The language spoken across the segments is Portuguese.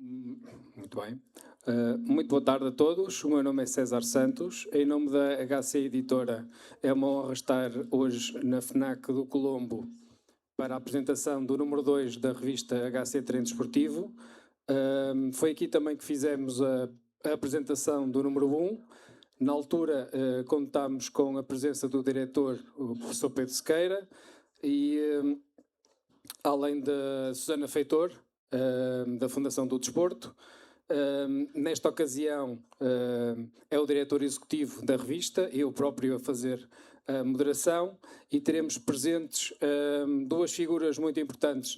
Muito bem. Muito boa tarde a todos. O meu nome é César Santos. Em nome da HC Editora, é uma honra estar hoje na FNAC do Colombo para a apresentação do número 2 da revista HC Treino Desportivo. Foi aqui também que fizemos a apresentação do número 1. Na altura, contámos com a presença do diretor, o professor Pedro Sequeira, e além da Susana Feitor, da Fundação do Desporto. Nesta ocasião, é o diretor executivo da revista, eu próprio a fazer a moderação, e teremos presentes duas figuras muito importantes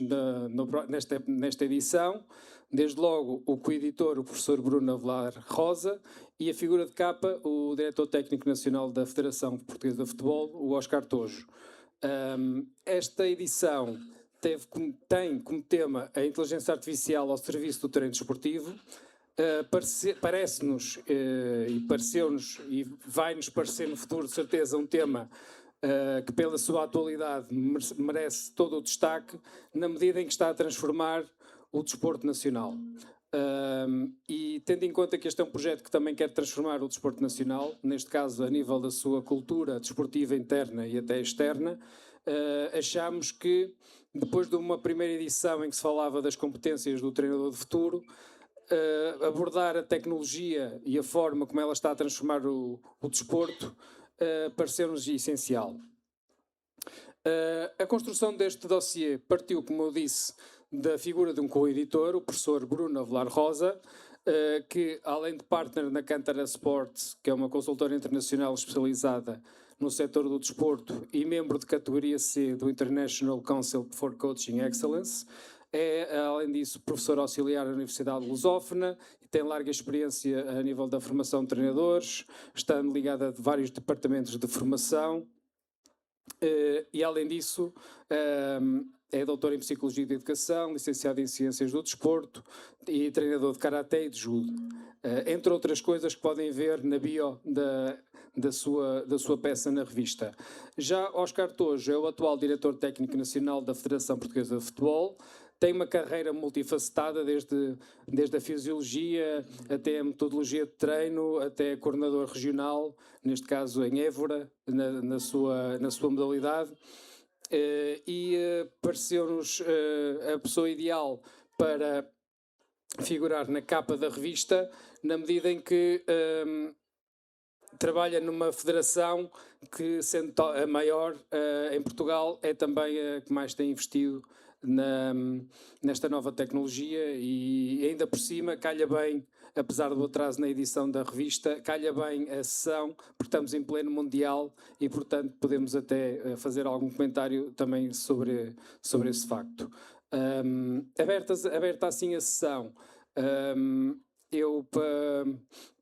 nesta edição. Desde logo, o coeditor, o professor Bruno Avelar Rosa, e a figura de capa, o diretor técnico nacional da Federação Portuguesa de Futebol, o Oscar Tojo. Esta edição tem como tema a inteligência artificial ao serviço do treino desportivo. Parece-nos e pareceu-nos e vai-nos parecer no futuro, de certeza, um tema que pela sua atualidade merece todo o destaque na medida em que está a transformar o desporto nacional. E tendo em conta que este é um projeto que também quer transformar o desporto nacional, neste caso a nível da sua cultura desportiva interna e até externa, achamos que depois de uma primeira edição em que se falava das competências do treinador de futuro, abordar a tecnologia e a forma como ela está a transformar o desporto pareceu-nos essencial. A construção deste dossiê partiu, como eu disse, da figura de um co-editor, o professor Bruno Avelar Rosa, que além de partner na Cantara Sports, que é uma consultora internacional especializada no setor do desporto e membro de categoria C do International Council for Coaching Excellence, é, além disso, professor auxiliar na Universidade Lusófona e tem larga experiência a nível da formação de treinadores, está ligado a vários departamentos de formação e, além disso, é doutor em Psicologia de Educação, licenciado em Ciências do Desporto e treinador de Karaté e de Judo, entre outras coisas que podem ver na bio da sua peça na revista. Já Oscar Tojo é o atual diretor técnico nacional da Federação Portuguesa de Futebol, tem uma carreira multifacetada, desde a fisiologia até a metodologia de treino, até coordenador regional, neste caso em Évora, na sua modalidade. Pareceu-nos a pessoa ideal para figurar na capa da revista, na medida em que trabalha numa federação que, sendo a maior em Portugal, é também a que mais tem investido nesta nova tecnologia e ainda por cima calha bem, apesar do atraso na edição da revista, calha bem a sessão, porque estamos em pleno Mundial e, portanto, podemos até fazer algum comentário também sobre esse facto. Aberta assim a sessão, eu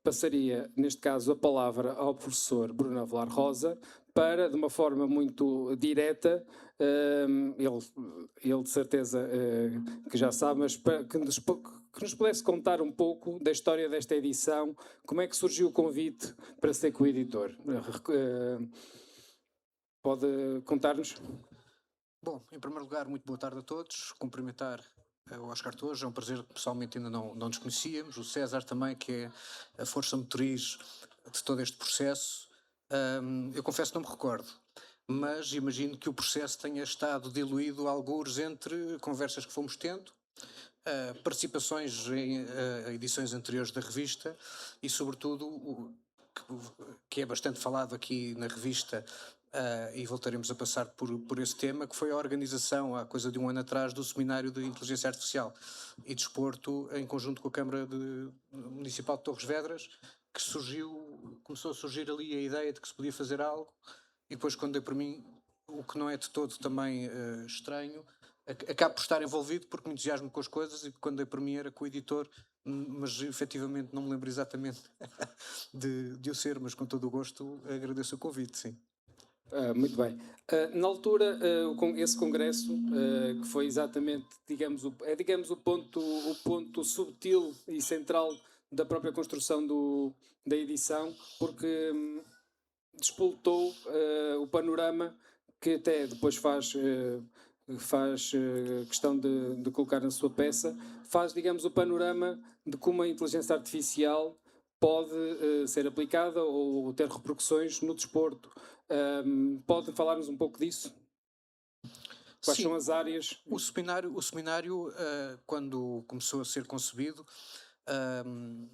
passaria, neste caso, a palavra ao professor Bruno Avelar Rosa para, de uma forma muito direta, ele de certeza que já sabe, mas que nos pudesse contar um pouco da história desta edição, como é que surgiu o convite para ser co-editor. Pode contar-nos? Bom, em primeiro lugar, muito boa tarde a todos. Cumprimentar o Oscar Tojo, é um prazer que pessoalmente ainda não nos conhecíamos. O César também, que é a força motriz de todo este processo. Eu confesso que não me recordo, mas imagino que o processo tenha estado diluído algures entre conversas que fomos tendo, participações em edições anteriores da revista e, sobretudo, que é bastante falado aqui na revista, e voltaremos a passar por esse tema, que foi a organização, há coisa de um ano atrás, do Seminário de Inteligência Artificial e Desporto, em conjunto com a Câmara Municipal de Torres Vedras, que começou a surgir ali a ideia de que se podia fazer algo, e depois, quando dei por mim, o que não é de todo também estranho, acabo por estar envolvido porque me entusiasmo com as coisas, e quando dei por mim era co-editor, mas efetivamente não me lembro exatamente de o ser, mas com todo o gosto agradeço o convite, sim. Muito bem. Na altura, esse congresso, que foi exatamente, digamos, o ponto subtil e central da própria construção da edição, porque despoltou o panorama que até depois faz faz questão de colocar na sua peça, faz, digamos, o panorama de como a inteligência artificial pode ser aplicada ou ter repercussões no desporto. Pode falar-nos um pouco disso? Quais Sim, são as áreas? o seminário, quando começou a ser concebido, ahm,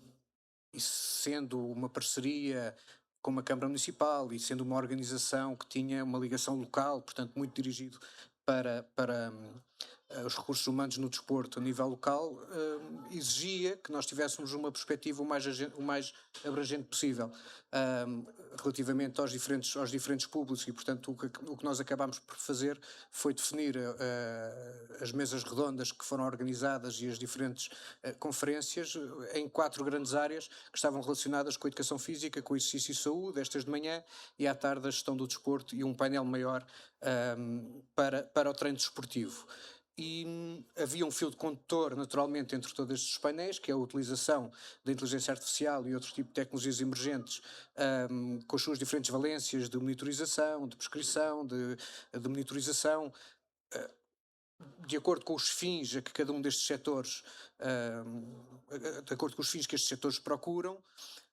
e sendo uma parceria com uma Câmara Municipal e sendo uma organização que tinha uma ligação local, portanto, muito dirigido para os recursos humanos no desporto a nível local, exigia que nós tivéssemos uma perspectiva o mais abrangente possível, ahm, relativamente aos diferentes públicos, e, portanto, o que nós acabámos por fazer foi definir as mesas redondas que foram organizadas e as diferentes conferências em 4 grandes áreas que estavam relacionadas com a educação física, com o exercício e saúde, estas de manhã, e à tarde a gestão do desporto e um painel maior para o treino desportivo. E havia um fio de condutor, naturalmente, entre todos estes painéis, que é a utilização da inteligência artificial e outro tipo de tecnologias emergentes, com as suas diferentes valências de monitorização, de prescrição, de monitorização, de acordo com os fins a que cada um destes setores, de acordo com os fins que estes setores procuram,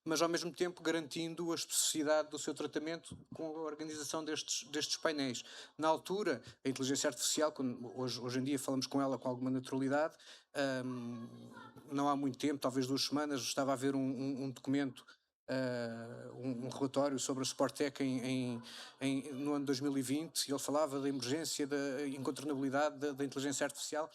mas ao mesmo tempo garantindo a especificidade do seu tratamento com a organização destes painéis. Na altura, a inteligência artificial, hoje em dia falamos com ela com alguma naturalidade, não há muito tempo, talvez 2 semanas, estava a ver um documento, um relatório sobre a Sportec no ano 2020, e ele falava da emergência, da incontornabilidade da inteligência artificial,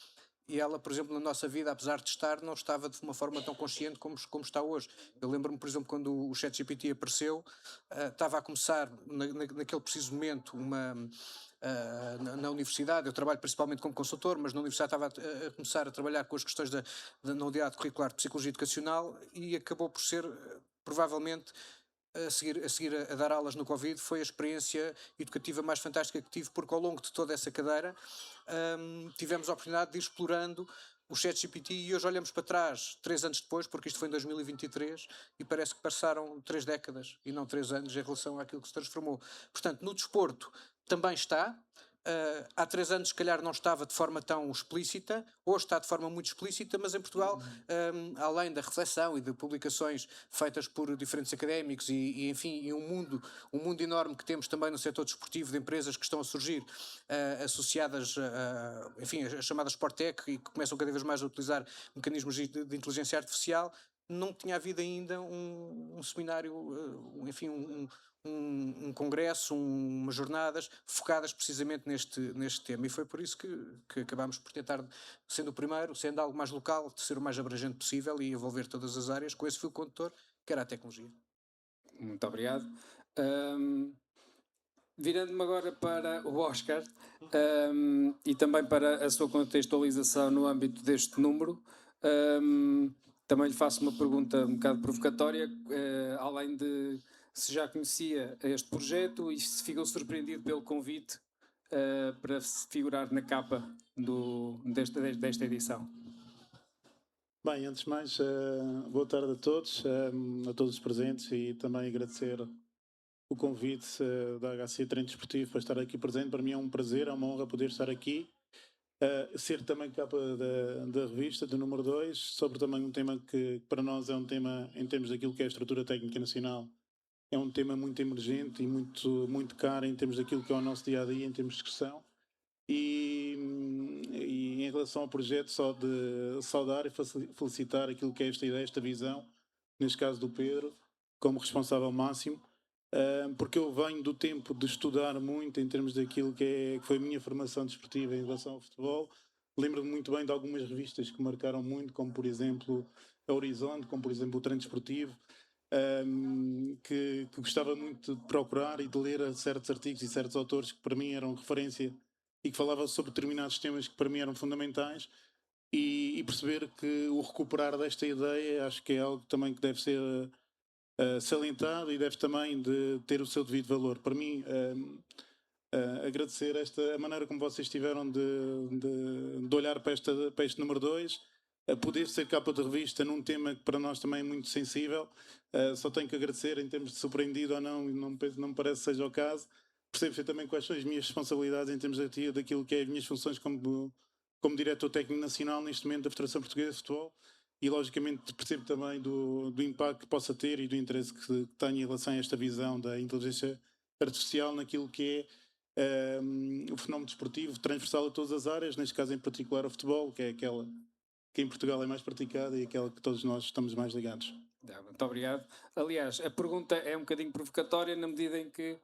e ela, por exemplo, na nossa vida, apesar de estar, não estava de uma forma tão consciente como está hoje. Eu lembro-me, por exemplo, quando o ChatGPT apareceu, estava a começar, naquele preciso momento, na universidade. Eu trabalho principalmente como consultor, mas na universidade estava a começar a trabalhar com as questões na unidade curricular de Psicologia Educacional, e acabou por ser, provavelmente, a seguir a dar aulas no Covid, foi a experiência educativa mais fantástica que tive, porque ao longo de toda essa cadeira tivemos a oportunidade de ir explorando o ChatGPT, e hoje olhamos para trás, 3 anos depois, porque isto foi em 2023, e parece que passaram 3 décadas e não 3 anos em relação àquilo que se transformou. Portanto, no desporto também está. Há 3 anos, se calhar, não estava de forma tão explícita, hoje está de forma muito explícita, mas em Portugal, além da reflexão e de publicações feitas por diferentes académicos enfim, e um mundo enorme que temos também no setor desportivo, de empresas que estão a surgir, associadas enfim, as chamadas Sportec, e que começam cada vez mais a utilizar mecanismos de inteligência artificial. Não tinha havido ainda um seminário, enfim, um congresso, umas jornadas focadas precisamente neste tema, e foi por isso que acabámos por tentar, sendo o primeiro, sendo algo mais local, de ser o mais abrangente possível e envolver todas as áreas com esse fio condutor que era a tecnologia. Muito obrigado. Virando-me agora para o Oscar, e também para a sua contextualização no âmbito deste número, também lhe faço uma pergunta um bocado provocatória, além de se já conhecia este projeto e se ficou surpreendido pelo convite para figurar na capa desta edição. Bem, antes de mais, boa tarde a todos os presentes, e também agradecer o convite da HC Treino Desportivo para estar aqui presente. Para mim é um prazer, é uma honra poder estar aqui, ser também capa da revista, do número 2, sobre também um tema que para nós é um tema, em termos daquilo que é a estrutura técnica nacional, é um tema muito emergente e muito caro em termos daquilo que é o nosso dia-a-dia, em termos de discussão. E em relação ao projeto, só de saudar e felicitar aquilo que é esta ideia, esta visão, neste caso do Pedro, como responsável máximo, porque eu venho do tempo de estudar muito em termos daquilo que foi a minha formação desportiva em relação ao futebol. Lembro-me muito bem de algumas revistas que marcaram muito, como por exemplo a Horizonte, como por exemplo o Treino Desportivo, que gostava muito de procurar e de ler certos artigos e certos autores que para mim eram referência e que falavam sobre determinados temas que para mim eram fundamentais, e perceber que o recuperar desta ideia acho que é algo também que deve ser salientado e deve também de ter o seu devido valor. Para mim, agradecer a maneira como vocês tiveram de olhar para este número 2, a poder ser capa de revista num tema que para nós também é muito sensível. Só tenho que agradecer, em termos de surpreendido ou não me parece que seja o caso, percebo também quais são as minhas responsabilidades em termos daquilo que é as minhas funções como diretor técnico nacional neste momento da Federação Portuguesa de Futebol, e logicamente percebo também do impacto que possa ter e do interesse que tenho em relação a esta visão da inteligência artificial naquilo que é o fenómeno desportivo transversal a todas as áreas, neste caso em particular ao futebol, que é aquela que em Portugal é mais praticada e aquela que todos nós estamos mais ligados. Muito obrigado. Aliás, a pergunta é um bocadinho provocatória na medida em que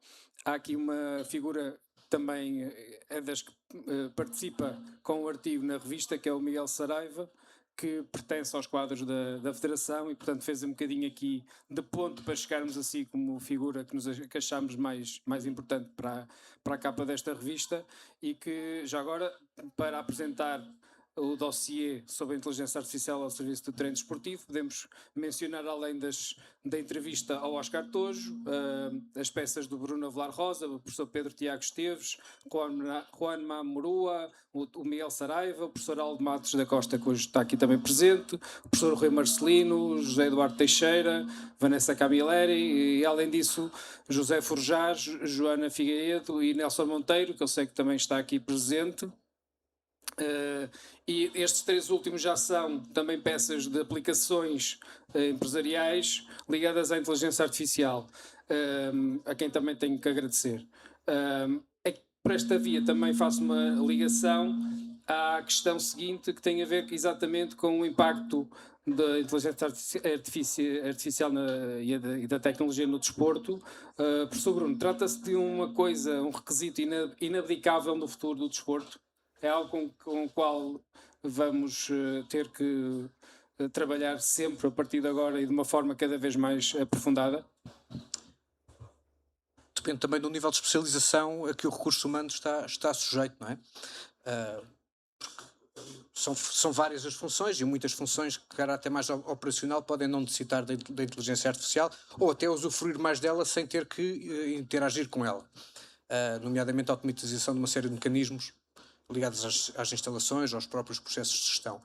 há aqui uma figura também é das que participa com o artigo na revista, que é o Miguel Saraiva, que pertence aos quadros da Federação e, portanto, fez um bocadinho aqui de ponto para chegarmos assim como figura que achamos mais importante para a capa desta revista, e que, já agora, para apresentar o dossiê sobre a inteligência artificial ao serviço do treino desportivo, podemos mencionar, além da entrevista ao Oscar Tojo, as peças do Bruno Avelar Rosa, o professor Pedro Tiago Esteves, Juan Mamurua, o Miguel Saraiva, o professor Aldo Matos da Costa, que hoje está aqui também presente, o professor Rui Marcelino, José Eduardo Teixeira, Vanessa Camilleri e, além disso, José Forjar, Joana Figueiredo e Nelson Monteiro, que eu sei que também está aqui presente. E estes três últimos já são também peças de aplicações empresariais ligadas à inteligência artificial, a quem também tenho que agradecer. Por esta via também faço uma ligação à questão seguinte, que tem a ver exatamente com o impacto da inteligência artificial e da tecnologia no desporto. Professor Bruno, trata-se de uma coisa, um requisito inabdicável no futuro do desporto? É algo com o qual vamos ter que trabalhar sempre a partir de agora e de uma forma cada vez mais aprofundada? Depende também do nível de especialização a que o recurso humano está sujeito, não é? São várias as funções, e muitas funções de caráter mais operacional podem não necessitar da inteligência artificial, ou até usufruir mais dela sem ter que interagir com ela, nomeadamente a automatização de uma série de mecanismos ligados às instalações, aos próprios processos de gestão.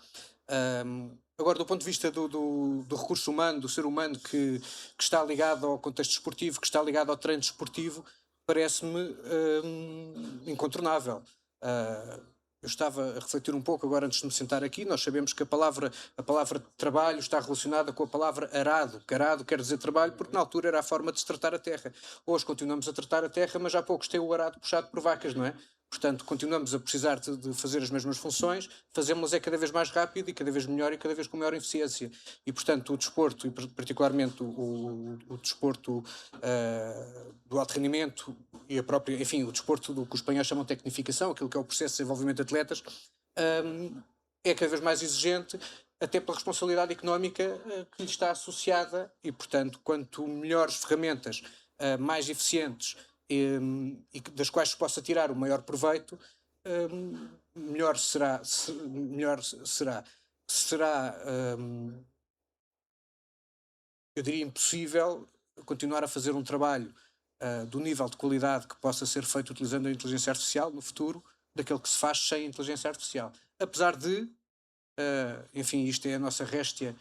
Agora, do ponto de vista do recurso humano, do ser humano que está ligado ao contexto desportivo, que está ligado ao treino desportivo, parece-me incontornável. Eu estava a refletir um pouco agora antes de me sentar aqui. Nós sabemos que a palavra trabalho está relacionada com a palavra arado, que arado quer dizer trabalho, porque na altura era a forma de se tratar a terra. Hoje continuamos a tratar a terra, mas há poucos tem o arado puxado por vacas, não é? Portanto, continuamos a precisar de fazer as mesmas funções, fazemos-las cada vez mais rápido e cada vez melhor e cada vez com maior eficiência. E, portanto, o desporto, e particularmente o desporto do alto rendimento e a própria, enfim, o desporto do que os espanhóis chamam de tecnificação, aquilo que é o processo de desenvolvimento de atletas, é cada vez mais exigente, até pela responsabilidade económica que lhe está associada, e, portanto, quanto melhores ferramentas, mais eficientes, e das quais se possa tirar o maior proveito, melhor será. Será, eu diria, impossível continuar a fazer um trabalho do nível de qualidade que possa ser feito utilizando a inteligência artificial no futuro, daquele que se faz sem inteligência artificial. Apesar de, enfim, isto é a nossa réstia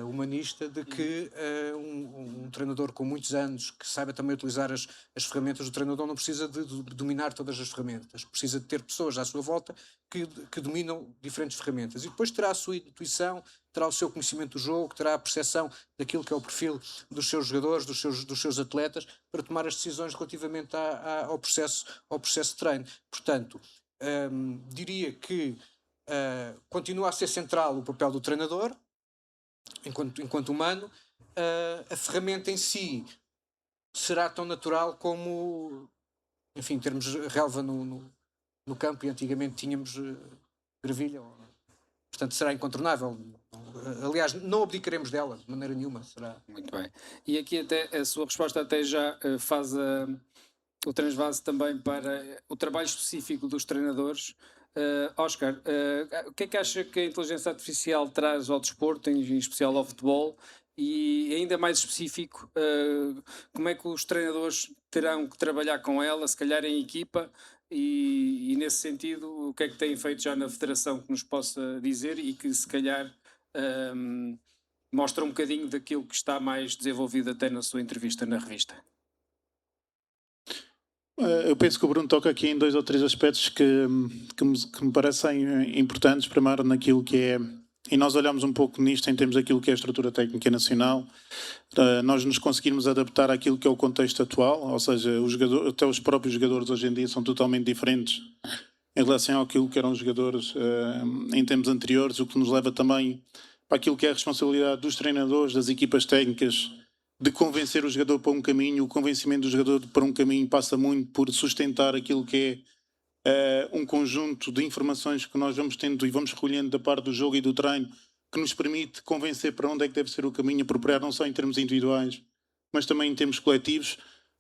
humanista, de que um treinador com muitos anos que saiba também utilizar as ferramentas, o treinador não precisa de dominar todas as ferramentas, precisa de ter pessoas à sua volta que dominam diferentes ferramentas, e depois terá a sua intuição, terá o seu conhecimento do jogo, terá a percepção daquilo que é o perfil dos seus jogadores, dos seus atletas, para tomar as decisões relativamente ao processo de treino. Portanto, diria que continua a ser central o papel do treinador enquanto humano. A ferramenta em si será tão natural como, enfim, em termos de relva no campo, e antigamente tínhamos gravilha, portanto será incontornável. Aliás, não abdicaremos dela de maneira nenhuma. Será. Muito bem. E aqui até a sua resposta até já faz o transvase também para o trabalho específico dos treinadores. Oscar, o que é que acha que a inteligência artificial traz ao desporto, em especial ao futebol, e ainda mais específico, como é que os treinadores terão que trabalhar com ela, se calhar em equipa, e nesse sentido, o que é que têm feito já na Federação que nos possa dizer e que se calhar mostra um bocadinho daquilo que está mais desenvolvido até na sua entrevista na revista? Eu penso que o Bruno toca aqui em 2 ou 3 aspectos que me parecem importantes. Primeiro, naquilo que é, e nós olhamos um pouco nisto em termos daquilo que é a estrutura técnica nacional, nós nos conseguirmos adaptar àquilo que é o contexto atual, ou seja, até os próprios jogadores hoje em dia são totalmente diferentes em relação àquilo que eram os jogadores em tempos anteriores, o que nos leva também para aquilo que é a responsabilidade dos treinadores, das equipas técnicas, de convencer o jogador para um caminho. O convencimento do jogador para um caminho passa muito por sustentar aquilo que é um conjunto de informações que nós vamos tendo e vamos recolhendo da parte do jogo e do treino, que nos permite convencer para onde é que deve ser o caminho apropriado, não só em termos individuais, mas também em termos coletivos.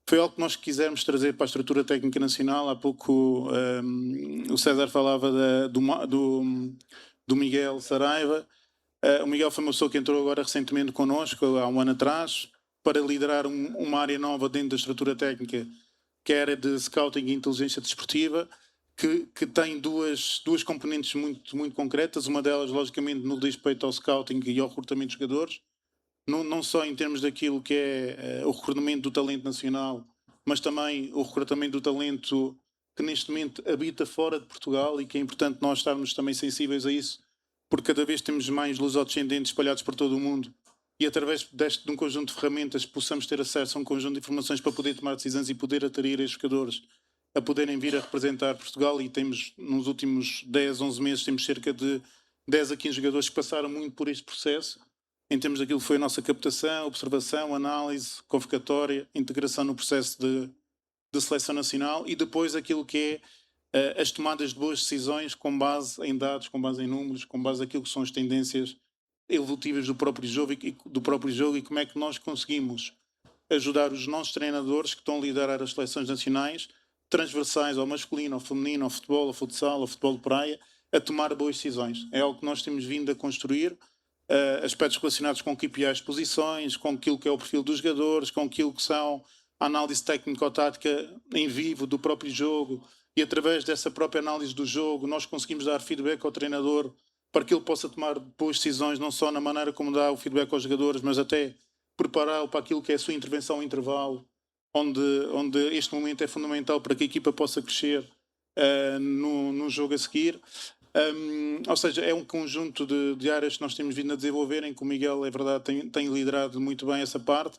Foi algo que nós quisermos trazer para a estrutura técnica nacional. Há pouco o César falava do Miguel Saraiva. O Miguel foi uma pessoa que entrou agora recentemente connosco, há um ano atrás, para liderar uma área nova dentro da estrutura técnica, que é a área de scouting e inteligência desportiva, que tem duas componentes muito concretas. Uma delas, logicamente, no respeito ao scouting e ao recrutamento de jogadores, não só em termos daquilo que é o recrutamento do talento nacional, mas também o recrutamento do talento que neste momento habita fora de Portugal, e que é importante nós estarmos também sensíveis a isso, porque cada vez temos mais lusodescendentes espalhados por todo o mundo, e através de um conjunto de ferramentas possamos ter acesso a um conjunto de informações para poder tomar decisões e poder atrair estes jogadores a poderem vir a representar Portugal. E temos, nos últimos 10, 11 meses, temos cerca de 10 a 15 jogadores que passaram muito por este processo, em termos daquilo que foi a nossa captação, observação, análise, convocatória, integração no processo de seleção nacional, e depois aquilo que é as tomadas de boas decisões com base em dados, com base em números, com base naquilo que são as tendências evolutivas do próprio jogo e como é que nós conseguimos ajudar os nossos treinadores que estão a liderar as seleções nacionais, transversais ao masculino, ao feminino, ao futebol, ao futsal, ao futebol de praia, a tomar boas decisões. É algo que nós temos vindo a construir. Aspectos relacionados com KPIs, posições, com aquilo que é o perfil dos jogadores, com aquilo que são a análise técnico-tática em vivo do próprio jogo, e através dessa própria análise do jogo nós conseguimos dar feedback ao treinador para que ele possa tomar boas decisões, não só na maneira como dá o feedback aos jogadores, mas até prepará-lo para aquilo que é a sua intervenção ao intervalo, onde este momento é fundamental para que a equipa possa crescer no jogo a seguir. Ou seja, é um conjunto de áreas que nós temos vindo a desenvolver, em que o Miguel, é verdade, tem liderado muito bem essa parte,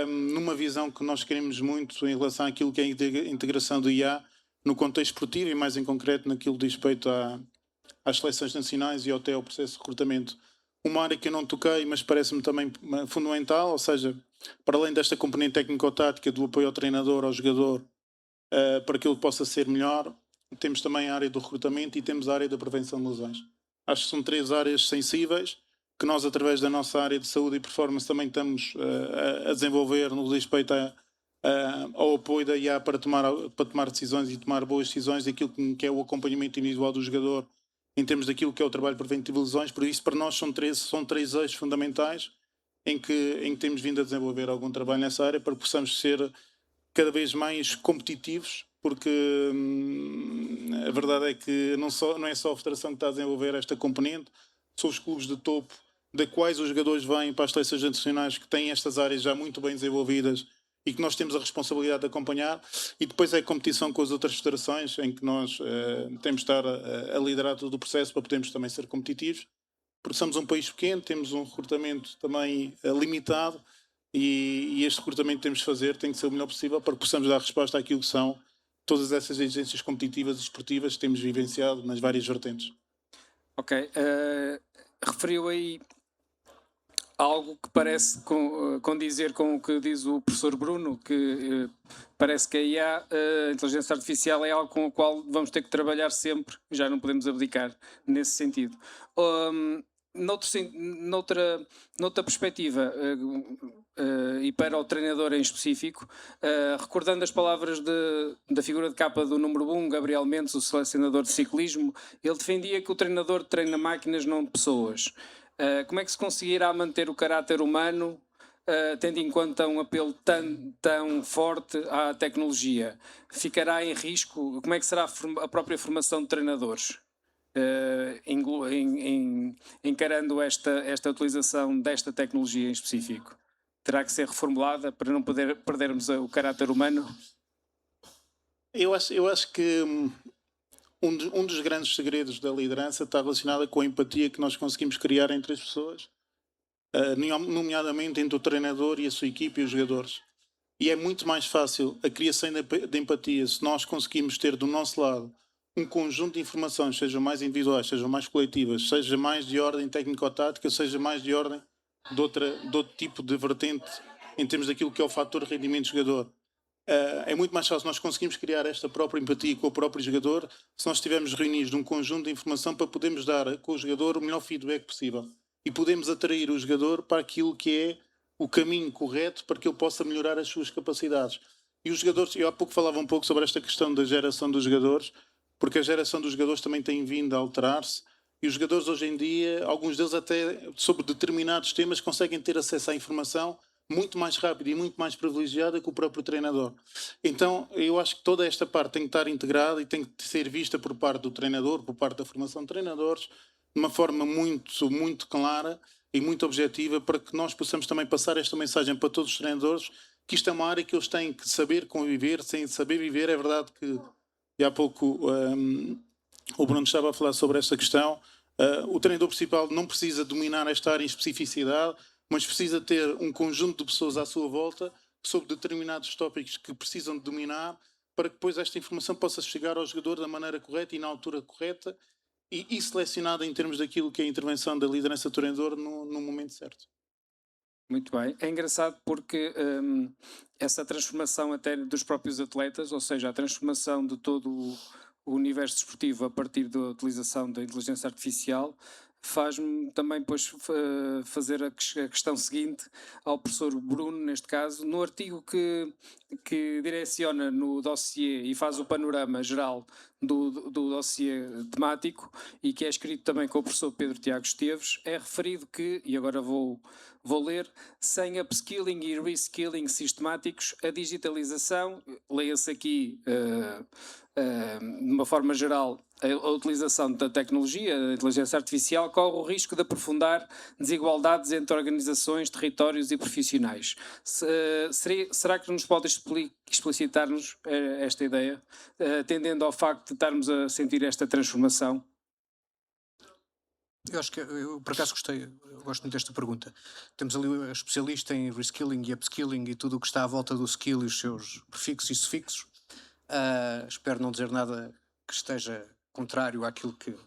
numa visão que nós queremos muito em relação àquilo que é a integração do IA no contexto esportivo, e mais em concreto naquilo que diz respeito às seleções nacionais e até ao processo de recrutamento. Uma área que eu não toquei, mas parece-me também fundamental, ou seja, para além desta componente técnico-tática do apoio ao treinador, ao jogador, para que ele possa ser melhor, temos também a área do recrutamento e temos a área da prevenção de lesões. Acho que são 3 áreas sensíveis que nós, através da nossa área de saúde e performance, também estamos a desenvolver no respeito ao apoio da IA para tomar decisões e tomar boas decisões daquilo que é o acompanhamento individual do jogador em termos daquilo que é o trabalho preventivo de lesões. Por isso, para nós são três eixos fundamentais em que temos vindo a desenvolver algum trabalho nessa área, para que possamos ser cada vez mais competitivos, porque a verdade é que não é só a Federação que está a desenvolver esta componente, são os clubes de topo, da quais os jogadores vêm para as seleções nacionais, que têm estas áreas já muito bem desenvolvidas e que nós temos a responsabilidade de acompanhar. E depois é a competição com as outras federações, em que nós temos de estar a liderar todo o processo para podermos também ser competitivos, porque somos um país pequeno, temos um recrutamento também limitado, e este recrutamento que temos de fazer tem que ser o melhor possível para que possamos dar resposta àquilo que são todas essas exigências competitivas e esportivas que temos vivenciado nas várias vertentes. Ok. Referiu aí algo que parece condizer com o que diz o professor Bruno, que parece que a IA, a inteligência artificial, é algo com o qual vamos ter que trabalhar sempre, já não podemos abdicar nesse sentido. Noutra perspectiva, e para o treinador em específico, recordando as palavras da figura de capa do número 1, Gabriel Mendes, o selecionador de ciclismo, ele defendia que o treinador treina máquinas, não pessoas. Como é que se conseguirá manter o caráter humano, tendo em conta um apelo tão forte à tecnologia? Ficará em risco? Como é que será a própria formação de treinadores, encarando esta utilização desta tecnologia em específico? Terá que ser reformulada para não perdermos o caráter humano? Eu acho que um dos grandes segredos da liderança está relacionado com a empatia que nós conseguimos criar entre as pessoas, nomeadamente entre o treinador e a sua equipe e os jogadores. E é muito mais fácil a criação de empatia se nós conseguimos ter do nosso lado um conjunto de informações, sejam mais individuais, sejam mais coletivas, seja mais de ordem técnico-tática, seja mais de ordem de outro tipo de vertente em termos daquilo que é o fator rendimento do jogador. É muito mais fácil nós conseguimos criar esta própria empatia com o próprio jogador se nós estivermos reunidos num conjunto de informação para podermos dar com o jogador o melhor feedback possível e podemos atrair o jogador para aquilo que é o caminho correto para que ele possa melhorar as suas capacidades. E os jogadores, eu há pouco falava um pouco sobre esta questão da geração dos jogadores, porque a geração dos jogadores também tem vindo a alterar-se e os jogadores hoje em dia, alguns deles até sobre determinados temas conseguem ter acesso à informação muito mais rápida e muito mais privilegiada que o próprio treinador. Então, eu acho que toda esta parte tem que estar integrada e tem que ser vista por parte do treinador, por parte da formação de treinadores, de uma forma muito clara e muito objetiva para que nós possamos também passar esta mensagem para todos os treinadores, que isto é uma área que eles têm que saber conviver, sem saber viver. É verdade que, e há pouco o Bruno estava a falar sobre esta questão, o treinador principal não precisa dominar esta área em especificidade, mas precisa ter um conjunto de pessoas à sua volta sobre determinados tópicos que precisam de dominar para que depois esta informação possa chegar ao jogador da maneira correta e na altura correta e selecionada em termos daquilo que é a intervenção da liderança do treinador no momento certo. Muito bem. É engraçado porque essa transformação até dos próprios atletas, ou seja, a transformação de todo o universo desportivo a partir da utilização da inteligência artificial, faz-me também depois fazer a questão seguinte ao professor Bruno, neste caso, no artigo que direciona no dossiê e faz o panorama geral do dossiê temático e que é escrito também com o professor Pedro Tiago Esteves, é referido que, e agora vou ler, sem upskilling e reskilling sistemáticos, a digitalização, leia-se aqui de uma forma geral, a utilização da tecnologia, da inteligência artificial, corre o risco de aprofundar desigualdades entre organizações, territórios e profissionais. Será que nos pode explicitar-nos esta ideia, atendendo ao facto de estarmos a sentir esta transformação? Eu acho que, eu por acaso eu gosto muito desta pergunta. Temos ali a especialista em reskilling e upskilling e tudo o que está à volta do skill e os seus prefixos e sufixos. Espero não dizer nada que esteja contrário àquilo que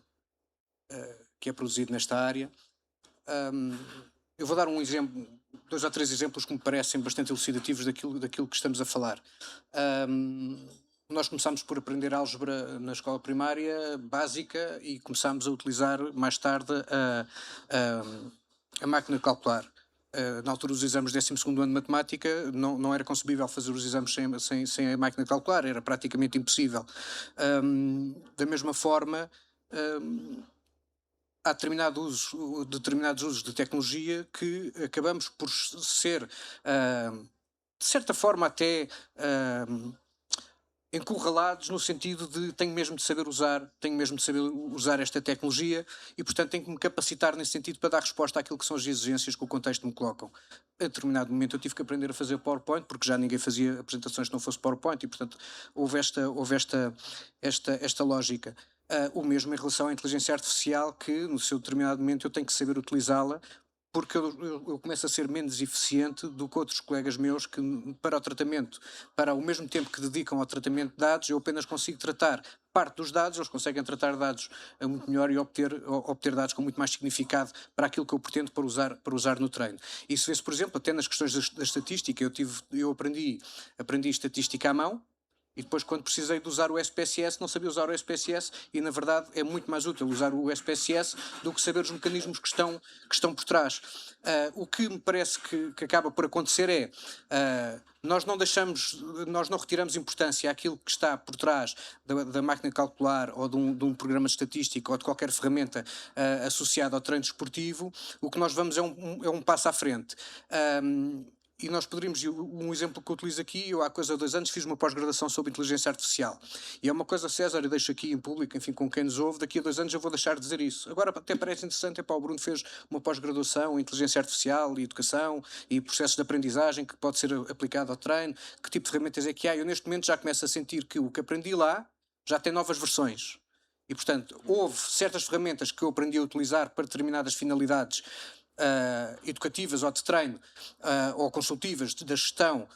é produzido nesta área. Eu vou dar um exemplo, 2 ou 3 exemplos que me parecem bastante elucidativos daquilo que estamos a falar. Nós começámos por aprender álgebra na escola primária básica e começámos a utilizar mais tarde a máquina de calcular. Na altura dos exames de 12º ano de matemática não era concebível fazer os exames sem a máquina de calcular, era praticamente impossível. Da mesma forma, há determinados usos de tecnologia que acabamos por ser, de certa forma até encurralados no sentido de tenho mesmo de saber usar esta tecnologia e, portanto, tenho que me capacitar nesse sentido para dar resposta àquilo que são as exigências que o contexto me colocam. A determinado momento eu tive que aprender a fazer PowerPoint, porque já ninguém fazia apresentações que não fosse PowerPoint e, portanto, houve esta lógica. O mesmo em relação à inteligência artificial, que no seu determinado momento eu tenho que saber utilizá-la, porque eu começo a ser menos eficiente do que outros colegas meus que para o mesmo tempo que dedicam ao tratamento de dados, eu apenas consigo tratar parte dos dados, eles conseguem tratar dados muito melhor e obter dados com muito mais significado para aquilo que eu pretendo para usar no treino. Isso vê-se, por exemplo, até nas questões da estatística. Eu aprendi estatística à mão, e depois, quando precisei de usar o SPSS, não sabia usar o SPSS e, na verdade, é muito mais útil usar o SPSS do que saber os mecanismos que estão por trás. O que me parece que acaba por acontecer é nós não retiramos importância àquilo que está por trás da máquina de calcular ou de um programa de estatística ou de qualquer ferramenta associada ao treino desportivo. O que nós vamos é um passo à frente. E nós poderíamos, um exemplo que eu utilizo aqui, eu há coisa de 2 anos fiz uma pós-graduação sobre inteligência artificial. E é uma coisa, César, eu deixo aqui em público, enfim, com quem nos ouve, daqui a 2 anos eu vou deixar de dizer isso. Agora até parece interessante, o Bruno fez uma pós-graduação em inteligência artificial e educação e processos de aprendizagem que pode ser aplicado ao treino, que tipo de ferramentas é que há. Eu neste momento já começo a sentir que o que aprendi lá já tem novas versões. E, portanto, houve certas ferramentas que eu aprendi a utilizar para determinadas finalidades educativas ou de treino ou consultivas da gestão,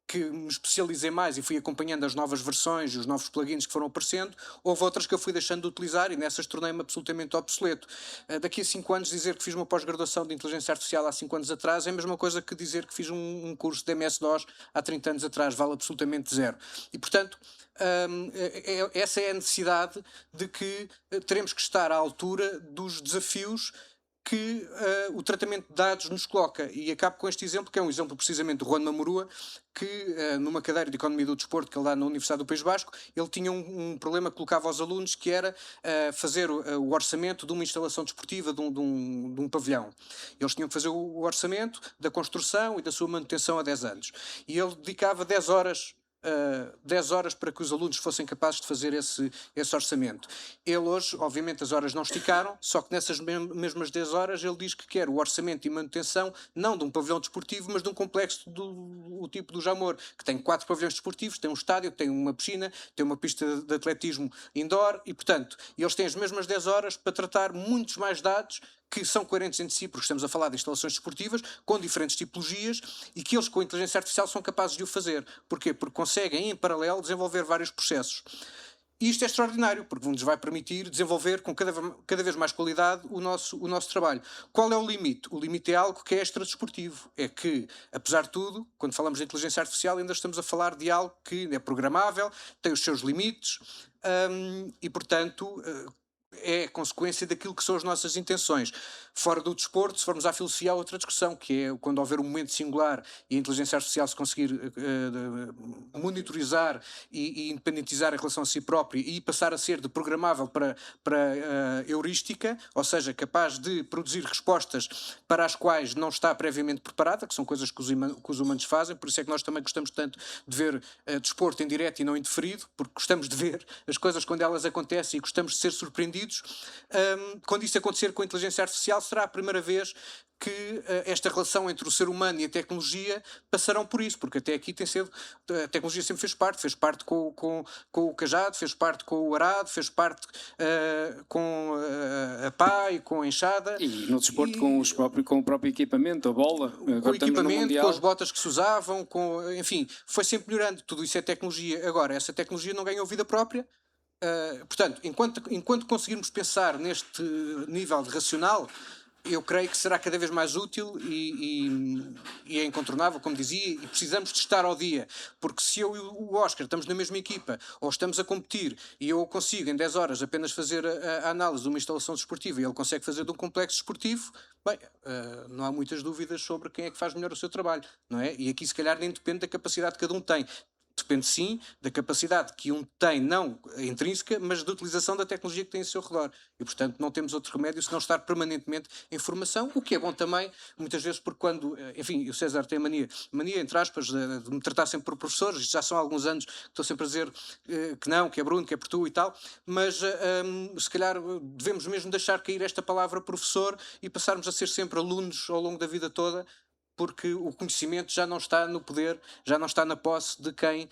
que me especializei mais e fui acompanhando as novas versões e os novos plugins que foram aparecendo. Houve outras que eu fui deixando de utilizar e nessas tornei-me absolutamente obsoleto. Daqui a 5 anos dizer que fiz uma pós-graduação de inteligência artificial há 5 anos atrás é a mesma coisa que dizer que fiz um curso de MS-DOS há 30 anos atrás, vale absolutamente zero. E portanto, essa é a necessidade de que teremos que estar à altura dos desafios que o tratamento de dados nos coloca. E acabo com este exemplo, que é um exemplo precisamente do Juan Mamurua, que numa cadeira de Economia do Desporto que ele dá na Universidade do País Basco, ele tinha um problema que colocava aos alunos, que era fazer o orçamento de uma instalação desportiva de um pavilhão. Eles tinham que fazer o orçamento da construção e da sua manutenção a 10 anos. E ele dedicava 10 horas para que os alunos fossem capazes de fazer esse orçamento. Ele hoje, obviamente as horas não esticaram, só que nessas mesmas 10 horas ele diz que quer o orçamento e manutenção não de um pavilhão desportivo, mas de um complexo do tipo do Jamor, que tem 4 pavilhões desportivos, tem um estádio, tem uma piscina, tem uma pista de atletismo indoor e, portanto, eles têm as mesmas 10 horas para tratar muitos mais dados que são coerentes entre si, porque estamos a falar de instalações desportivas com diferentes tipologias e que eles com a inteligência artificial são capazes de o fazer. Porquê? Porque conseguem em paralelo desenvolver vários processos. E isto é extraordinário, porque nos vai permitir desenvolver com cada vez mais qualidade o nosso trabalho. Qual é o limite? O limite é algo que é extra-desportivo. É que, apesar de tudo, quando falamos de inteligência artificial, ainda estamos a falar de algo que é programável, tem os seus limites e, portanto, é consequência daquilo que são as nossas intenções. Fora do desporto, se formos à filosofia, há outra discussão, que é quando houver um momento singular e a inteligência artificial se conseguir monitorizar e independentizar em relação a si própria e passar a ser de programável para heurística, ou seja, capaz de produzir respostas para as quais não está previamente preparada, que são coisas que os humanos fazem, por isso é que nós também gostamos tanto de ver desporto em direto e não indiferido, porque gostamos de ver as coisas quando elas acontecem e gostamos de ser surpreendidos. Quando isso acontecer com a inteligência artificial, será a primeira vez que esta relação entre o ser humano e a tecnologia passarão por isso, porque até aqui a tecnologia sempre fez parte com o cajado, fez parte com o arado, fez parte com a pá e com a enxada. E no desporto com o próprio equipamento, a bola, com o equipamento, com as botas que se usavam, enfim, foi sempre melhorando. Tudo isso é tecnologia. Agora, essa tecnologia não ganhou vida própria. Portanto, enquanto conseguirmos pensar neste nível de racional, eu creio que será cada vez mais útil e é incontornável, como dizia, e precisamos de estar ao dia, porque se eu e o Oscar estamos na mesma equipa, ou estamos a competir, e eu consigo em 10 horas apenas fazer a análise de uma instalação desportiva e ele consegue fazer de um complexo desportivo, bem, não há muitas dúvidas sobre quem é que faz melhor o seu trabalho, não é? E aqui se calhar nem depende da capacidade que cada um tem. Depende sim da capacidade que um tem, não intrínseca, mas da utilização da tecnologia que tem ao seu redor. E, portanto, não temos outro remédio senão estar permanentemente em formação, o que é bom também, muitas vezes, porque quando, enfim, o César tem a mania, entre aspas, de me tratar sempre por professores, já são há alguns anos que estou sempre a dizer que não, que é Bruno, que é por tu e tal, mas se calhar devemos mesmo deixar cair esta palavra professor e passarmos a ser sempre alunos ao longo da vida toda, porque o conhecimento já não está no poder, já não está na posse de quem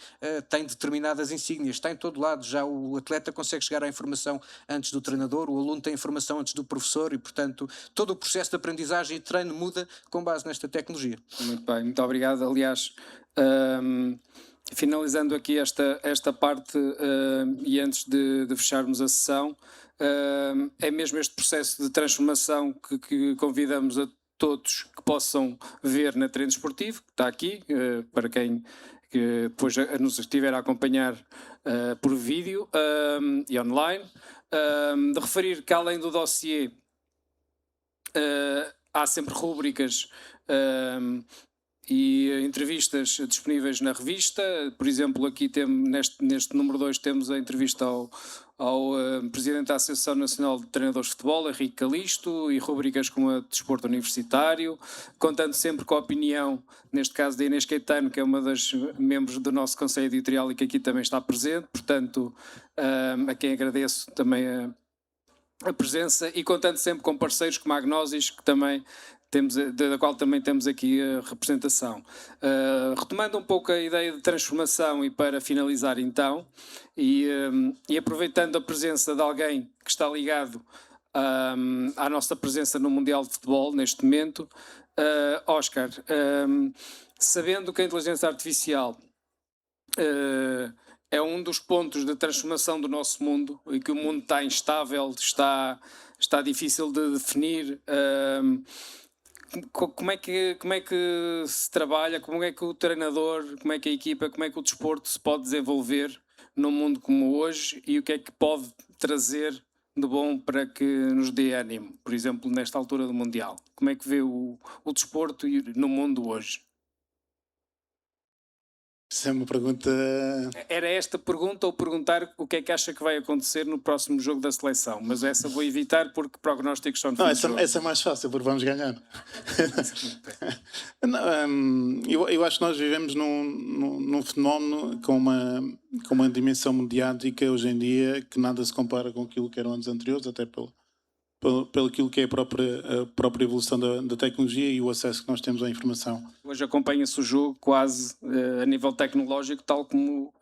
tem determinadas insígnias, está em todo lado. Já o atleta consegue chegar à informação antes do treinador, o aluno tem informação antes do professor e, portanto, todo o processo de aprendizagem e treino muda com base nesta tecnologia. Muito bem, muito obrigado. Aliás, finalizando aqui esta parte e antes de fecharmos a sessão, é mesmo este processo de transformação que convidamos a todos que possam ver na Treino Desportivo, que está aqui, para quem que depois nos estiver a acompanhar por vídeo e online, de referir que além do dossiê há sempre rúbricas e entrevistas disponíveis na revista. Por exemplo, aqui neste número 2 temos a entrevista ao Presidente da Associação Nacional de Treinadores de Futebol, Henrique Calisto, e rubricas como a de Desporto Universitário, contando sempre com a opinião, neste caso da Inês Caetano, que é uma das membros do nosso Conselho Editorial e que aqui também está presente, portanto, a quem agradeço também a presença, e contando sempre com parceiros como a Agnosis, que também da qual também temos aqui a representação. Retomando um pouco a ideia de transformação e para finalizar então, e aproveitando a presença de alguém que está ligado à nossa presença no Mundial de Futebol neste momento, Oscar, sabendo que a inteligência artificial é um dos pontos de transformação do nosso mundo e que o mundo está instável, está difícil de definir. Como é que se trabalha, como é que o treinador, como é que a equipa, como é que o desporto se pode desenvolver num mundo como hoje e o que é que pode trazer de bom para que nos dê ânimo, por exemplo, nesta altura do Mundial? Como é que vê o desporto no mundo hoje? Isso é uma pergunta... Era esta pergunta ou perguntar o que é que acha que vai acontecer no próximo jogo da seleção, mas essa vou evitar porque prognósticos são... Não, essa é mais fácil, porque vamos ganhar. Não, eu acho que nós vivemos num fenómeno com uma dimensão mediática hoje em dia que nada se compara com aquilo que eram anos anteriores, até pelo aquilo que é a própria evolução da tecnologia e o acesso que nós temos à informação. Hoje acompanha-se o jogo quase a nível tecnológico, tal como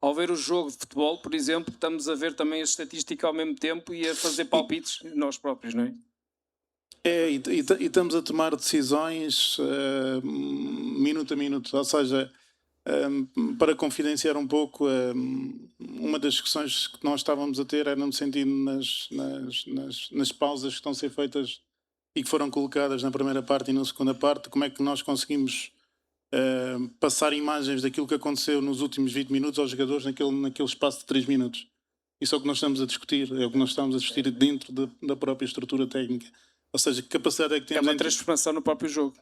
ao ver o jogo de futebol, por exemplo, estamos a ver também a estatística ao mesmo tempo e a fazer palpites nós próprios, não é? E estamos a tomar decisões minuto a minuto, ou seja, para confidenciar um pouco, uma das discussões que nós estávamos a ter era no sentido nas pausas que estão a ser feitas e que foram colocadas na primeira parte e na segunda parte, como é que nós conseguimos passar imagens daquilo que aconteceu nos últimos 20 minutos aos jogadores naquele espaço de 3 minutos. Isso é o que nós estamos a discutir, é o que nós estamos a discutir dentro da própria estrutura técnica. Ou seja, que capacidade é que temos... É uma transformação no próprio jogo.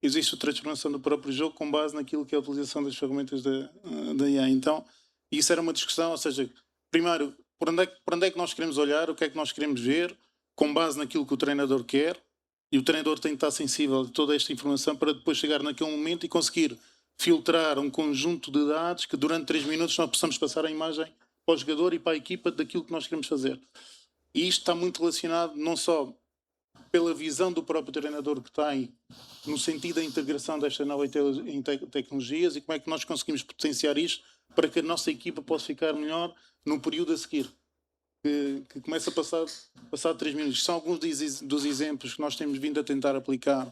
Existe a transformação do próprio jogo com base naquilo que é a utilização das ferramentas da IA. Então, isso era uma discussão, ou seja, primeiro, por onde é que nós queremos olhar, o que é que nós queremos ver, com base naquilo que o treinador quer, e o treinador tem que estar sensível a toda esta informação para depois chegar naquele momento e conseguir filtrar um conjunto de dados que durante 3 minutos nós possamos passar a imagem para o jogador e para a equipa daquilo que nós queremos fazer. E isto está muito relacionado não só pela visão do próprio treinador que tem no sentido da integração destas novas tecnologias e como é que nós conseguimos potenciar isto para que a nossa equipa possa ficar melhor no período a seguir. Que começa a passar 3 minutos. São alguns dos exemplos que nós temos vindo a tentar aplicar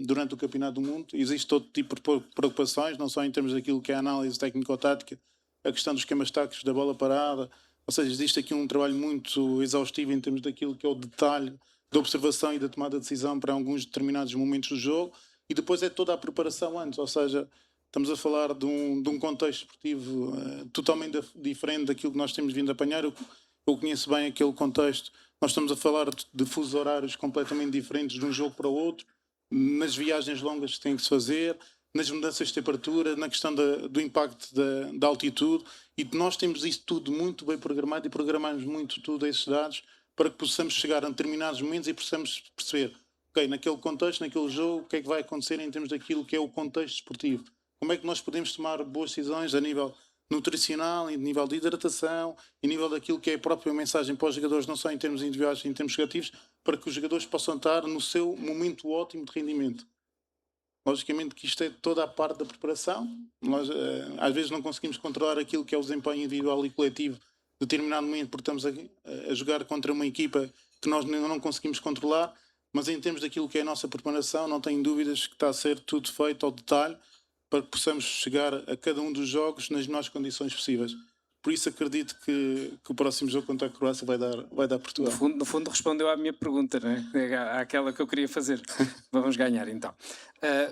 durante o Campeonato do Mundo. Existe todo tipo de preocupações, não só em termos daquilo que é a análise técnico-tática, a questão dos esquemas táticos da bola parada. Ou seja, existe aqui um trabalho muito exaustivo em termos daquilo que é o detalhe da observação e da tomada de decisão para alguns determinados momentos do jogo. E depois é toda a preparação antes, ou seja, estamos a falar de um contexto esportivo totalmente diferente daquilo que nós temos vindo a apanhar. Eu conheço bem aquele contexto. Nós estamos a falar de fusos horários completamente diferentes de um jogo para o outro, nas viagens longas que têm que se fazer, nas mudanças de temperatura, na questão do impacto da altitude, e nós temos isso tudo muito bem programado e programamos muito tudo esses dados para que possamos chegar a determinados momentos e possamos perceber, ok, naquele contexto, naquele jogo, o que é que vai acontecer em termos daquilo que é o contexto esportivo. Como é que nós podemos tomar boas decisões a nível nutricional, a nível de hidratação, a nível daquilo que é a própria mensagem para os jogadores, não só em termos individuais, em termos coletivos, para que os jogadores possam estar no seu momento ótimo de rendimento. Logicamente que isto é toda a parte da preparação. Nós às vezes não conseguimos controlar aquilo que é o desempenho individual e coletivo de determinado momento, porque estamos a jogar contra uma equipa que nós não conseguimos controlar, mas em termos daquilo que é a nossa preparação, não tenho dúvidas que está a ser tudo feito ao detalhe para que possamos chegar a cada um dos jogos nas melhores condições possíveis. Por isso acredito que o próximo jogo contra a Croácia vai dar Portugal. No fundo respondeu à minha pergunta, não é? Àquela que eu queria fazer. Vamos ganhar então.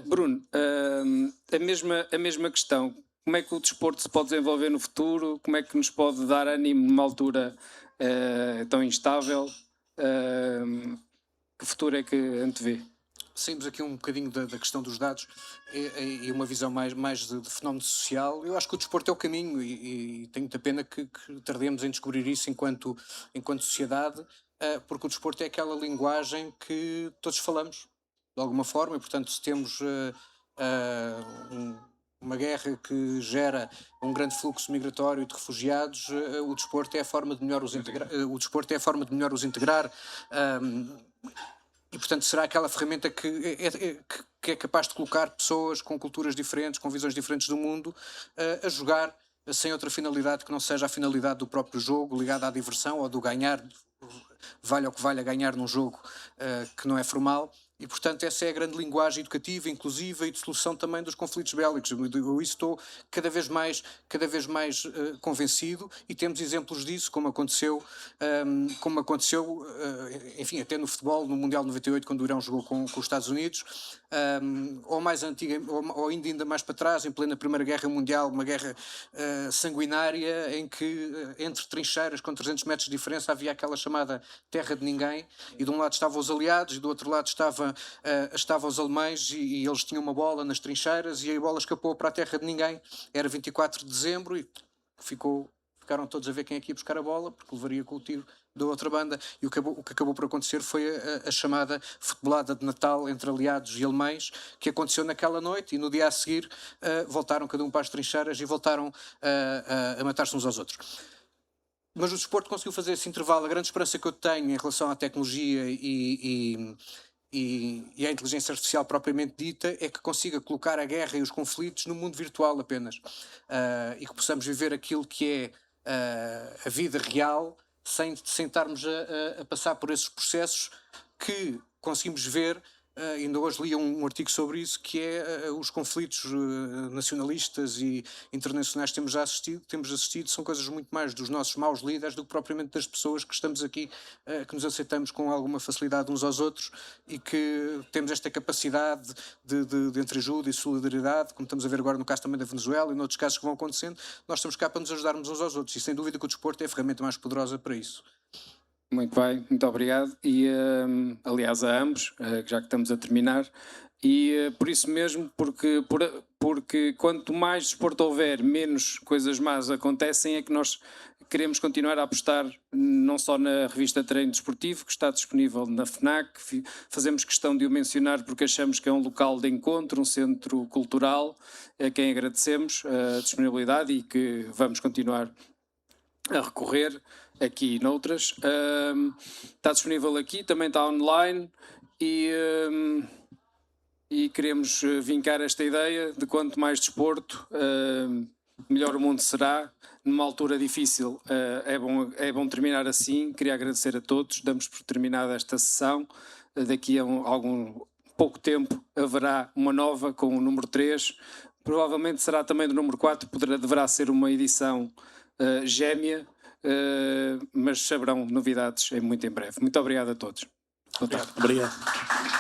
Bruno, a mesma questão. Como é que o desporto se pode desenvolver no futuro? Como é que nos pode dar ânimo numa altura tão instável? Que futuro é que antevê? saímos aqui um bocadinho da questão dos dados e uma visão mais de fenómeno social. Eu acho que o desporto é o caminho e tenho muita pena que tardemos em descobrir isso enquanto sociedade, porque o desporto é aquela linguagem que todos falamos, de alguma forma, e portanto se temos uma guerra que gera um grande fluxo migratório de refugiados, o desporto é a forma de melhor os integrar. E, portanto, será aquela ferramenta que é capaz de colocar pessoas com culturas diferentes, com visões diferentes do mundo, a jogar sem outra finalidade que não seja a finalidade do próprio jogo, ligada à diversão ou do ganhar, vale o que vale a ganhar num jogo que não é formal. E, portanto, essa é a grande linguagem educativa, inclusiva e de solução também dos conflitos bélicos. Eu estou cada vez mais convencido, e temos exemplos disso, como aconteceu, enfim, até no futebol, no Mundial 98, quando o Irão jogou com os Estados Unidos, ou mais antiga, ou ainda mais para trás, em plena Primeira Guerra Mundial, uma guerra sanguinária, em que entre trincheiras com 300 metros de diferença havia aquela chamada terra de ninguém, e de um lado estavam os aliados e do outro lado estavam os alemães, e eles tinham uma bola nas trincheiras e a bola escapou para a terra de ninguém. Era 24 de dezembro e ficaram todos a ver quem é que ia buscar a bola, porque levaria com o tiro da outra banda, e o que acabou por acontecer foi a chamada futebolada de Natal entre aliados e alemães, que aconteceu naquela noite, e no dia a seguir voltaram cada um para as trincheiras e voltaram a matar-se uns aos outros. Mas o desporto conseguiu fazer esse intervalo. A grande esperança que eu tenho em relação à tecnologia e a inteligência artificial propriamente dita é que consiga colocar a guerra e os conflitos no mundo virtual apenas, e que possamos viver aquilo que é a vida real, sem estarmos a passar por esses processos que conseguimos ver. Ainda hoje li um artigo sobre isso, que é os conflitos nacionalistas e internacionais que temos assistido são coisas muito mais dos nossos maus líderes do que propriamente das pessoas que estamos aqui, que nos aceitamos com alguma facilidade uns aos outros, e que temos esta capacidade de entreajuda e solidariedade, como estamos a ver agora no caso também da Venezuela e noutros casos que vão acontecendo. Nós estamos cá para nos ajudarmos uns aos outros, e sem dúvida que o desporto é a ferramenta mais poderosa para isso. Muito bem, muito obrigado. E, aliás, a ambos, já que estamos a terminar. E por isso mesmo, porque quanto mais desporto houver, menos coisas más acontecem, é que nós queremos continuar a apostar não só na revista Treino Desportivo, que está disponível na FNAC. Fazemos questão de o mencionar porque achamos que é um local de encontro, um centro cultural, a quem agradecemos a disponibilidade e que vamos continuar a recorrer aqui e noutras. Está disponível aqui, também está online, e queremos vincar esta ideia de quanto mais desporto, melhor o mundo será. Numa altura difícil, é bom terminar assim. Queria agradecer a todos. Damos por terminada esta sessão. Daqui a pouco tempo haverá uma nova com o número 3. Provavelmente será também do número 4, deverá ser uma edição gêmea, mas saberão novidades muito em breve. Muito obrigado a todos. Boa tarde. Obrigado.